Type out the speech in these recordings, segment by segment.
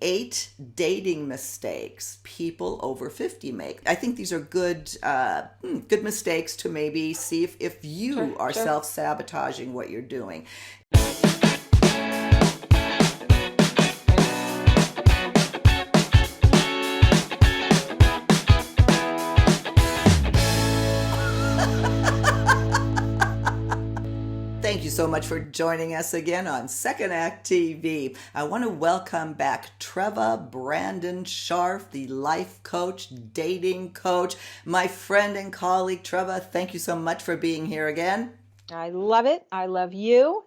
8 dating mistakes people over 50 make. I think these are good mistakes to maybe see if Sure, you are sure. self-sabotaging what you're doing. Thank you so much for joining us again on Second Act TV. I want to welcome back Treva Brandon Scharf, the life coach, dating coach, my friend and colleague. Treva, thank you so much for being here again. I love it. I love you.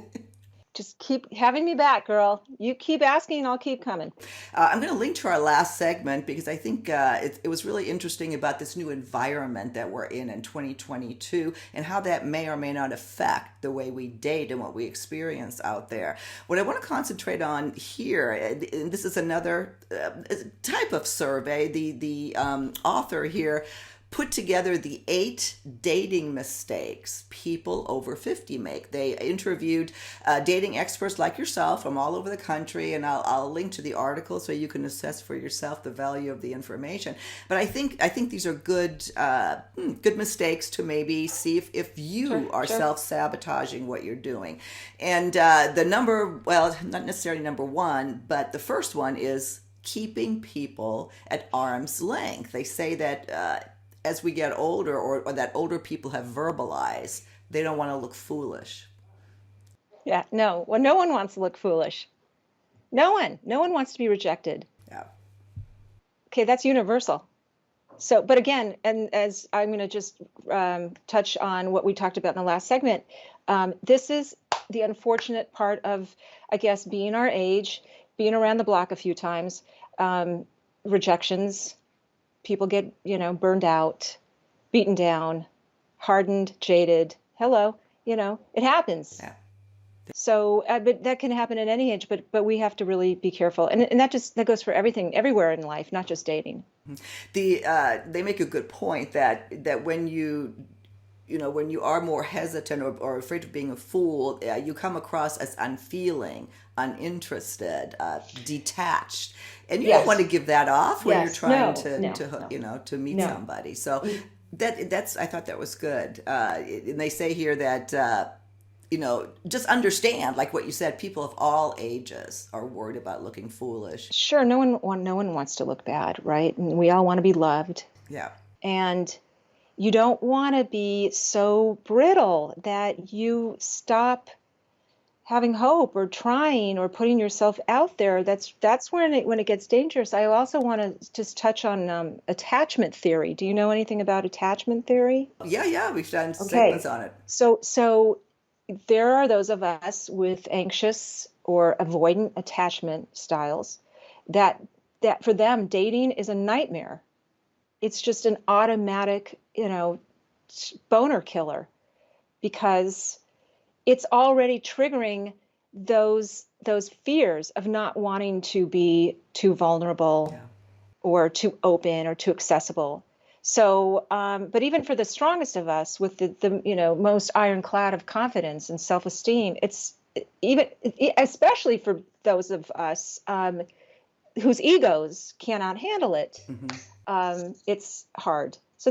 Just keep having me back, girl. You keep asking, and I'll keep coming. I'm going to link to our last segment because I think it was really interesting about this new environment that we're in 2022 and how that may or may not affect the way we date and what we experience out there. What I want to concentrate on here, and this is another type of survey, the author here put together the 8 dating mistakes people over 50 make. They interviewed dating experts like yourself from all over the country, and I'll link to the article so you can assess for yourself the value of the information. But I think these are good mistakes to maybe see if Sure, you are sure. self-sabotaging what you're doing. And not necessarily number one, but the first one is keeping people at arm's length. They say that as we get older, or that older people have verbalized, they don't want to look foolish. Yeah, no. Well, no one wants to look foolish. No one. No one wants to be rejected. Yeah. Okay, that's universal. So, but again, and as I'm going to just touch on what we talked about in the last segment, this is the unfortunate part of, I guess, being our age, being around the block a few times, rejections. People get, burned out, beaten down, hardened, jaded. Hello, it happens. Yeah. So, but that can happen at any age. But we have to really be careful, and that goes for everything, everywhere in life, not just dating. They make a good point that when when you are more hesitant or afraid of being a fool, you come across as unfeeling, uninterested, detached, and you don't want Yes. to give that off when you're Yes. trying No. No. No. to meet No. somebody. So that's I thought that was good. And they say here that just understand, like what you said, people of all ages are worried about looking foolish. Sure. No one wants to look bad, right? And we all want to be loved, Yeah. and you don't want to be so brittle that you stop having hope or trying or putting yourself out there. That's when it gets dangerous. I also want to just touch on attachment theory. Do you know anything about attachment theory? Yeah, we've done segments Okay. on it. So there are those of us with anxious or avoidant attachment styles that that for them dating is a nightmare. It's just an automatic, boner killer because it's already triggering those fears of not wanting to be too vulnerable Yeah. or too open or too accessible. So, but even for the strongest of us, with the most ironclad of confidence and self-esteem, it's even especially for those of us whose egos cannot handle it. Hmm. It's hard. So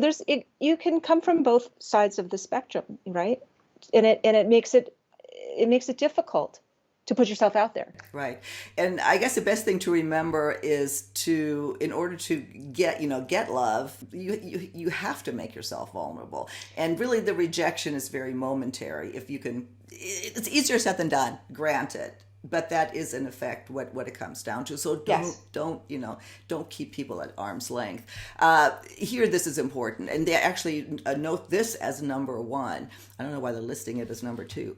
you can come from both sides of the spectrum, right? And it makes it difficult to put yourself out there. Right. And I guess the best thing to remember is in order to get love, you have to make yourself vulnerable. And really the rejection is very momentary. If you can, it's easier said than done, granted. But that is in effect what it comes down to. So Yes. don't keep people at arm's length. Here, this is important, and they actually note this as number one. I don't know why they're listing it as number two.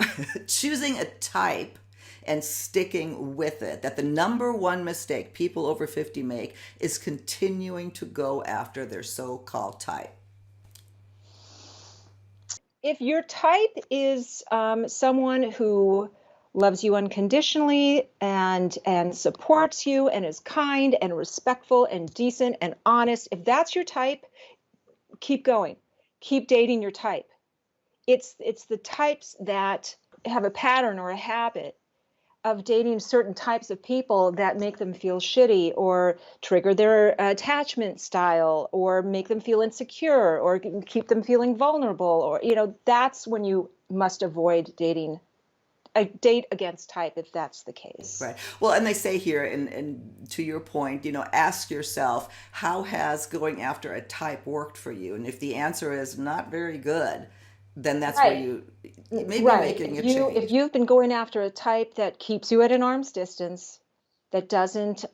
Choosing a type and sticking with it. That the number one mistake people over 50 make is continuing to go after their so-called type. If your type is someone who loves you unconditionally and supports you and is kind and respectful and decent and honest, if that's your type, keep going. Keep dating your type. It's the types that have a pattern or a habit of dating certain types of people that make them feel shitty or trigger their attachment style or make them feel insecure or keep them feeling vulnerable, or that's when you must avoid dating a date against type, if that's the case. Right. Well, and they say here, and to your point, ask yourself, how has going after a type worked for you? And if the answer is not very good, then that's where Right. you maybe Right. making a If change. you've been going after a type that keeps you at an arm's distance, that doesn't,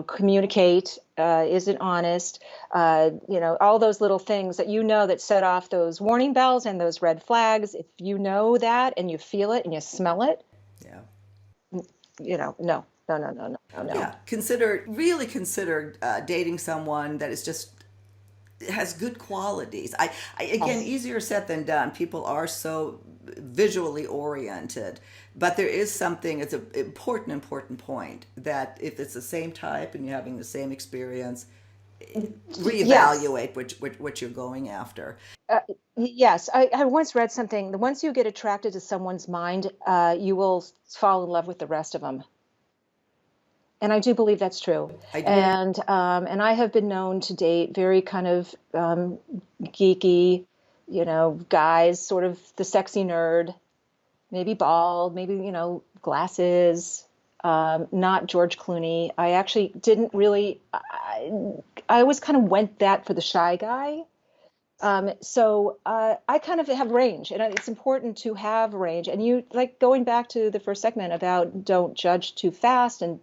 communicate, isn't honest, all those little things that that set off those warning bells and those red flags. If you know that and you feel it and you smell it, Yeah. no, no, no, no, no, no, no. Yeah. Really consider dating someone that is just has good qualities. Again, Yes. easier said than done. People are so visually oriented, but there is something. It's an important point that if it's the same type and you're having the same experience, Yes. reevaluate what you're going after. Uh, yes. I once read something. The once you get attracted to someone's mind, you will fall in love with the rest of them. And I do believe that's true. I do. And I have been known to date very kind of geeky, guys, sort of the sexy nerd, maybe bald, maybe, glasses, not George Clooney. I actually didn't really, I always kind of went that for the shy guy. So I kind of have range, and it's important to have range. And you, like, going back to the first segment about don't judge too fast, and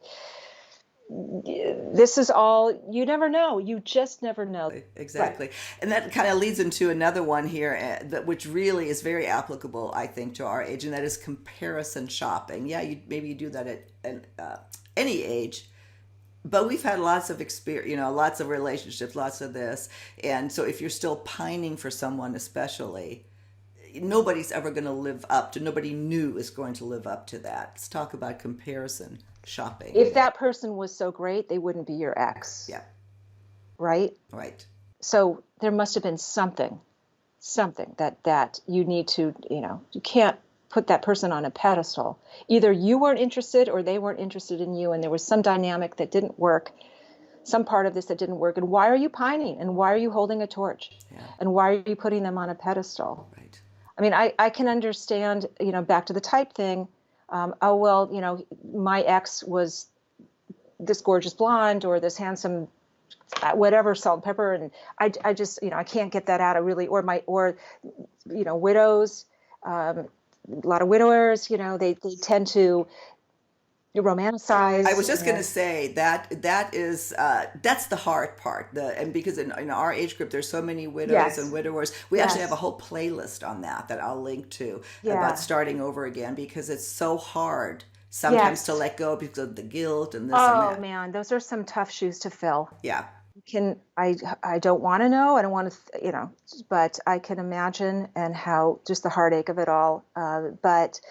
this is all, you never know. You just never know. Right. Exactly. And that kind of leads into another one here, which really is very applicable, I think, to our age, and that is comparison shopping. Yeah, maybe you do that at any age, but we've had lots of experience, lots of relationships, lots of this. And so if you're still pining for someone, especially, nobody new is going to live up to that. Let's talk about comparison shopping. If that person was so great, they wouldn't be your ex, Yeah, right? right. So there must have been something that you need to, you can't put that person on a pedestal. Either you weren't interested or they weren't interested in you, and there was some dynamic that didn't work, some part of this that didn't work. And why are you pining? And why are you holding a torch? Yeah, And why are you putting them on a pedestal? right. I mean, I can understand, back to the type thing. Oh, well, my ex was this gorgeous blonde or this handsome whatever, salt and pepper, and I just, I can't get that out of really, or widows, a lot of widowers, they tend to I romanticize, was just going to say that is that's the hard part. And because in our age group there's so many widows and yes, widowers, we actually have a yes, whole playlist on that I'll link to about yeah, starting over again, because it's so hard sometimes to yes. let go because of the guilt and this and Oh that. man, those are some tough shoes to fill. Yeah, Can I don't want to know. I don't want to, but I can imagine, and how just the heartache of it all. But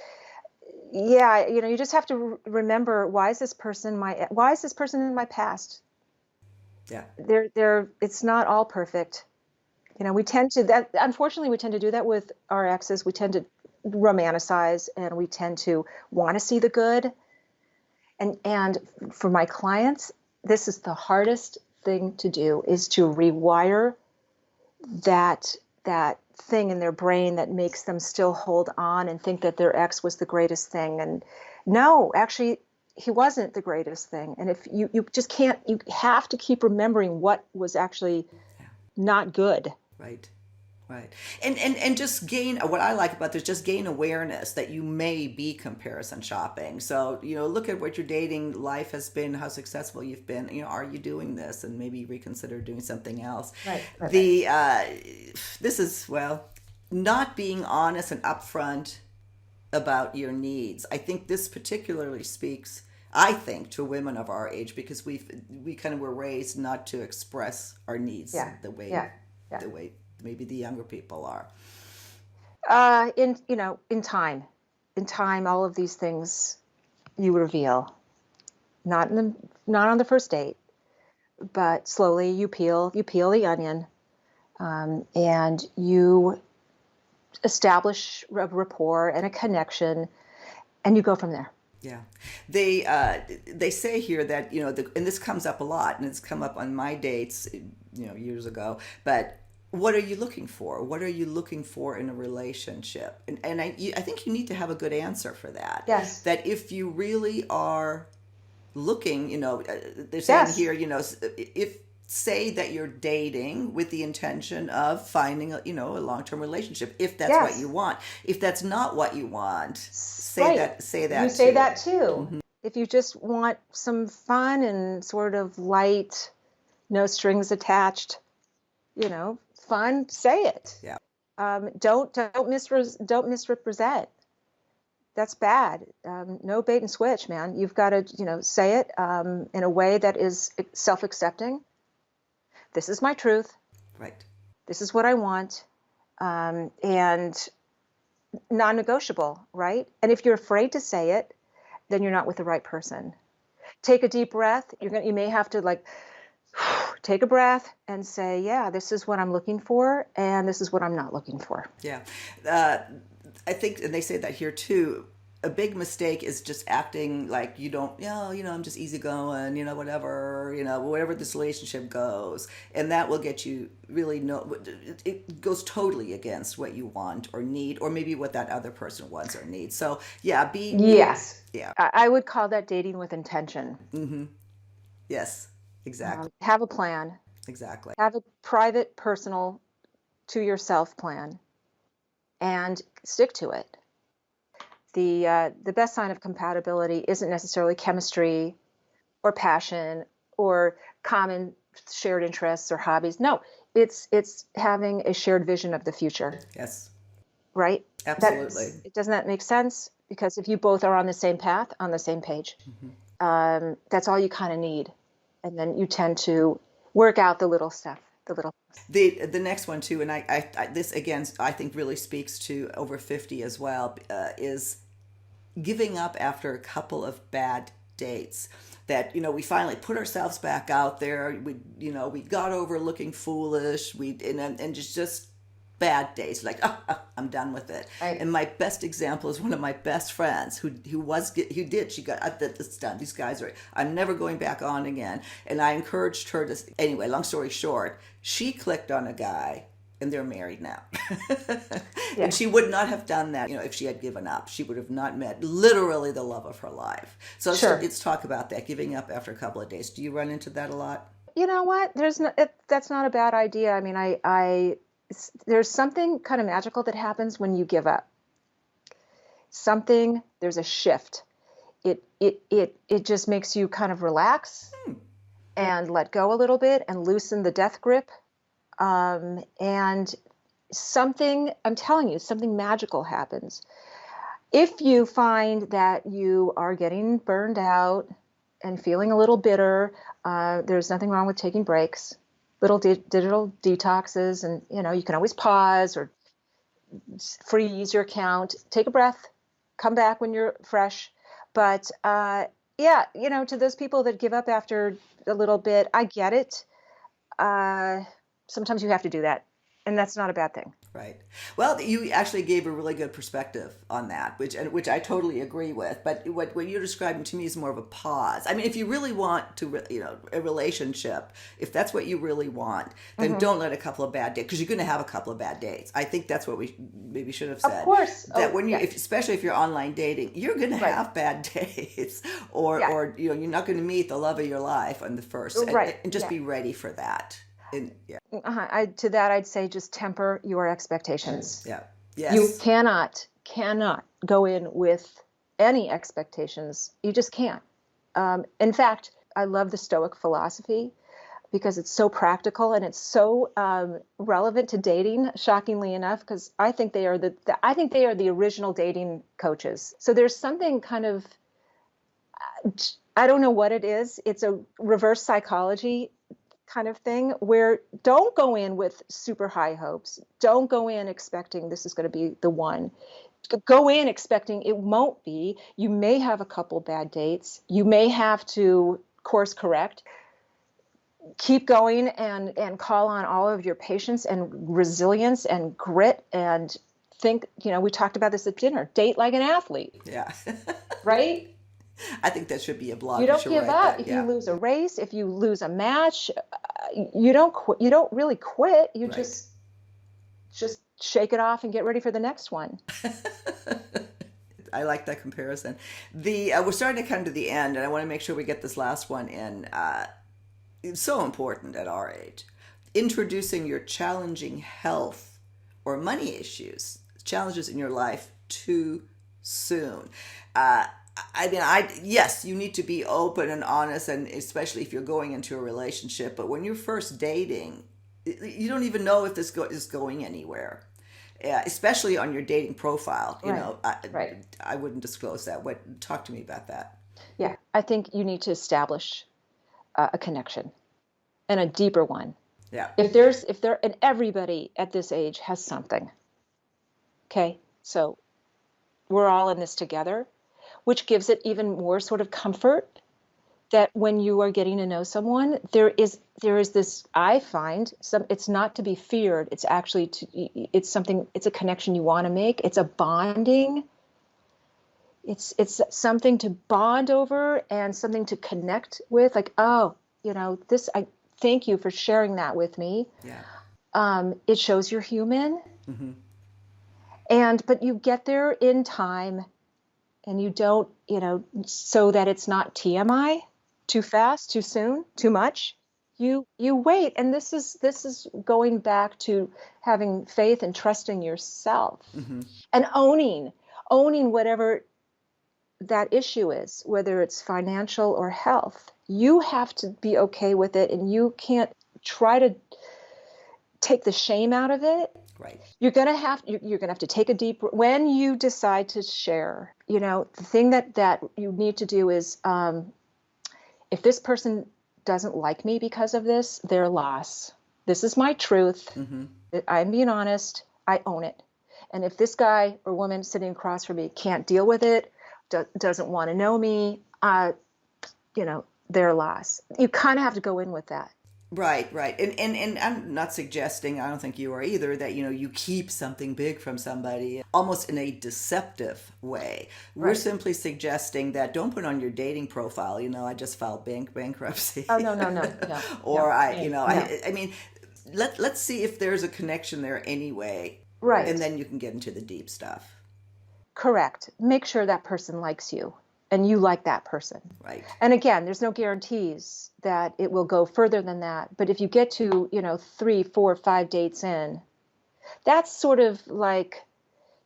yeah, you just have to remember, why is this person in my past? yeah, It's not all perfect. We tend to that, unfortunately, we tend to do that with our exes. We tend to romanticize, and we tend to want to see the good. And for my clients, this is the hardest thing to do, is to rewire that thing in their brain that makes them still hold on and think that their ex was the greatest thing. And no, actually, he wasn't the greatest thing. And if you just can't, you have to keep remembering what was actually yeah. not good. Right. Right. And just gain, what I like about this, just gain awareness that you may be comparison shopping. So, look at what your dating life has been, how successful you've been. Are you doing this? And maybe reconsider doing something else. Right, right, right. The This is, well, not being honest and upfront about your needs. I think this particularly speaks, I think, to women of our age, because we kind of were raised not to express our needs Yeah, the way yeah, yeah. the way maybe the younger people are. In time, all of these things you reveal, not on the first date, but slowly you peel the onion, and you establish a rapport and a connection, and you go from there. Yeah, they say here that and this comes up a lot, and it's come up on my dates, years ago. But what are you looking for? What are you looking for in a relationship? And I think you need to have a good answer for that. Yes. That if you really are looking, they're saying Yes. here, if say that you're dating with the intention of finding a long-term relationship, if that's what Yes. you want. If that's not what you want, Right. say You that say too. that too. If you just want some fun and sort of light, no strings attached, fun, say it. Yeah. Don't misrepresent. That's bad. No bait and switch, man. You've got to, say it in a way that is self-accepting. This is my truth. Right. This is what I want, and non-negotiable, right? And if you're afraid to say it, then you're not with the right person. Take a deep breath. You may have to take a breath and say, yeah, this is what I'm looking for, and this is what I'm not looking for. Yeah. Uh, I think, and they say that here too. A big mistake is just acting like you don't, I'm just easygoing, whatever this relationship goes. And that will get you really it goes totally against what you want or need, or maybe what that other person wants or needs. So, yeah, Yes. yeah. I would call that dating with intention. Mm-hmm. Yes, exactly. Have a plan. Exactly. Have a private, personal, to yourself plan, and stick to it. The best sign of compatibility isn't necessarily chemistry or passion or common shared interests or hobbies. No, it's having a shared vision of the future. Yes, Right? absolutely. Doesn't that make sense? Because if you both are on the same path, on the same page, that's all you kind of need, and then you tend to work out the little stuff, the little. The next one too, and I this again I think really speaks to over 50 as well, is giving up after a couple of bad dates. That we finally put ourselves back out there. We got over looking foolish. And just bad days. Like, I'm done with it. Right. And my best example is one of my best friends who did. She got it's done. These guys are. I'm never going back on again. And I encouraged her to. Anyway, long story short, she clicked on a guy. And they're married now. Yeah. And she would not have done that, if she had given up. She would have not met literally the love of her life. So Sure. let's talk about that, giving up after a couple of days. Do you run into that a lot? You know what? That's not a bad idea. I mean, there's something kind of magical that happens when you give up. There's a shift. It just makes you kind of relax and let go a little bit and loosen the death grip. And I'm telling you, something magical happens. If you find that you are getting burned out and feeling a little bitter, there's nothing wrong with taking breaks, little digital detoxes, and you can always pause or freeze your account, take a breath, come back when you're fresh. But yeah, to those people that give up after a little bit, I get it. Sometimes you have to do that, and that's not a bad thing. Right. Well, you actually gave a really good perspective on that, which I totally agree with. But what you're describing to me is more of a pause. I mean, if you really want to, a relationship, if that's what you really want, then don't let a couple of bad dates, because you're going to have a couple of bad dates. I think that's what we maybe should have said. Of course. That when especially if you're online dating, you're going to have bad dates, or you're not going to meet the love of your life on the first, and just be ready for that. To that, I'd say just temper your expectations. Yeah. Yes. You cannot go in with any expectations. You just can't. In fact, I love the Stoic philosophy because it's so practical and it's so relevant to dating. Shockingly enough, because I think they are the original dating coaches. So there's something kind of, I don't know what it is. It's a reverse psychology kind of thing where don't go in with super high hopes. Don't go in expecting this is going to be the one. Go in expecting it won't be. You may have a couple bad dates. You may have to course correct. Keep going and call on all of your patience and resilience and grit, and think, we talked about this at dinner. Date like an athlete. Yeah. Right? I think that should be a blog. You You don't should give write up. that. If you Yeah. lose a race, if you lose a match, you don't quit. You don't really quit. You Right. just shake it off and get ready for the next one. I like that comparison. The we're starting to come to the end, and I want to make sure we get this last one in. It's so important at our age. Introducing your challenging health or money issues, challenges in your life too soon. Yes, you need to be open and honest, and especially if you're going into a relationship. But when you're first dating, you don't even know if is going anywhere. Especially on your dating profile, Right. Right. I wouldn't disclose that. Talk to me about that. Yeah. I think you need to establish a connection and a deeper one. Yeah. And everybody at this age has something. Okay. So we're all in this together, which gives it even more sort of comfort that when you are getting to know someone, there is this, I find, it's not to be feared. It's actually it's a connection you want to make. It's a bonding. It's something to bond over and something to connect with. Like, oh, I thank you for sharing that with me. Yeah. It shows you're human. Mm-hmm. But you get there in time, and you don't, so that it's not TMI. Too fast, too soon, too much. You wait, and this is going back to having faith and trusting yourself, and owning whatever that issue is, whether it's financial or health. You have to be okay with it, and you can't try to take the shame out of it. Right. You're gonna have to take a deep, when you decide to share. The thing that you need to do is, if this person doesn't like me because of this, their loss. This is my truth. I'm being honest. I own it. And if this guy or woman sitting across from me can't deal with it, doesn't want to know me, their loss. You kind of have to go in with that. Right. And I'm not suggesting, I don't think you are either, that you keep something big from somebody almost in a deceptive way. We're simply suggesting that don't put on your dating profile, I just filed bankruptcy. Oh, no. Or no, I mean, let's see if there's a connection there anyway. Right. And then you can get into the deep stuff. Correct. Make sure that person likes you and you like that person. Right. And again, there's no guarantees that it will go further than that. But if you get to, 3, 4, 5 dates in, that's sort of like,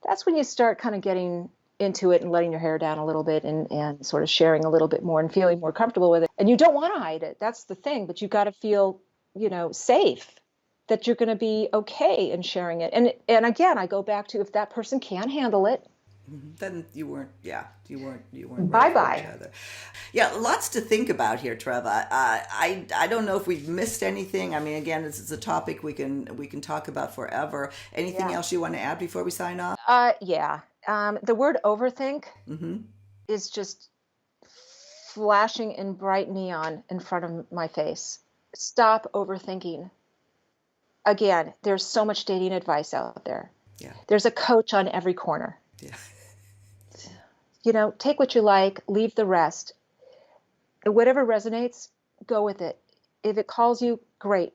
that's when you start kind of getting into it and letting your hair down a little bit and sort of sharing a little bit more and feeling more comfortable with it. And you don't want to hide it. That's the thing. But you got to feel, safe, that you're going to be okay in sharing it. And again, I go back to, if that person can't handle it, then you weren't bye-bye. right for each other. Yeah, lots to think about here, Treva. I don't know if we've missed anything. I mean, again, this is a topic we can talk about forever. Anything else you want to add before we sign off? The word overthink is just flashing in bright neon in front of my face. Stop overthinking. Again, there's so much dating advice out there. Yeah. There's a coach on every corner. Yeah. Take what you like, leave the rest. Whatever resonates, go with it. If it calls you, great.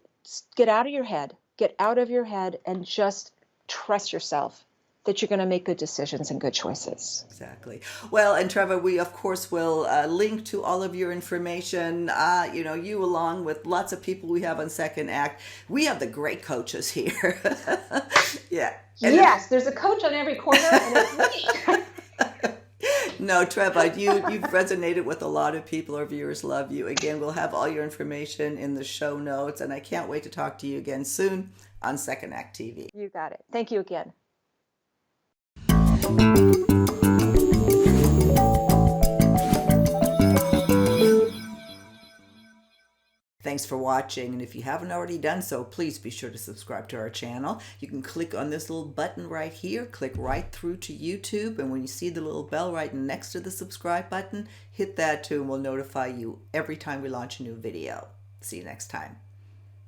Get out of your head. Get out of your head and just trust yourself that you're going to make good decisions and good choices. Exactly. Well, and Treva, we of course will link to all of your information. You along with lots of people we have on Second Act. We have the great coaches here. Yeah. And yes, there's a coach on every corner, and it's me. No, Treva, you've resonated with a lot of people. Our viewers love you. Again, we'll have all your information in the show notes, and I can't wait to talk to you again soon on Second Act TV. You got it. Thank you again. Thanks for watching, and if you haven't already done so, please be sure to subscribe to our channel. You can click on this little button right here, click right through to YouTube, and when you see the little bell right next to the subscribe button, hit that too, and we'll notify you every time we launch a new video. See you next time.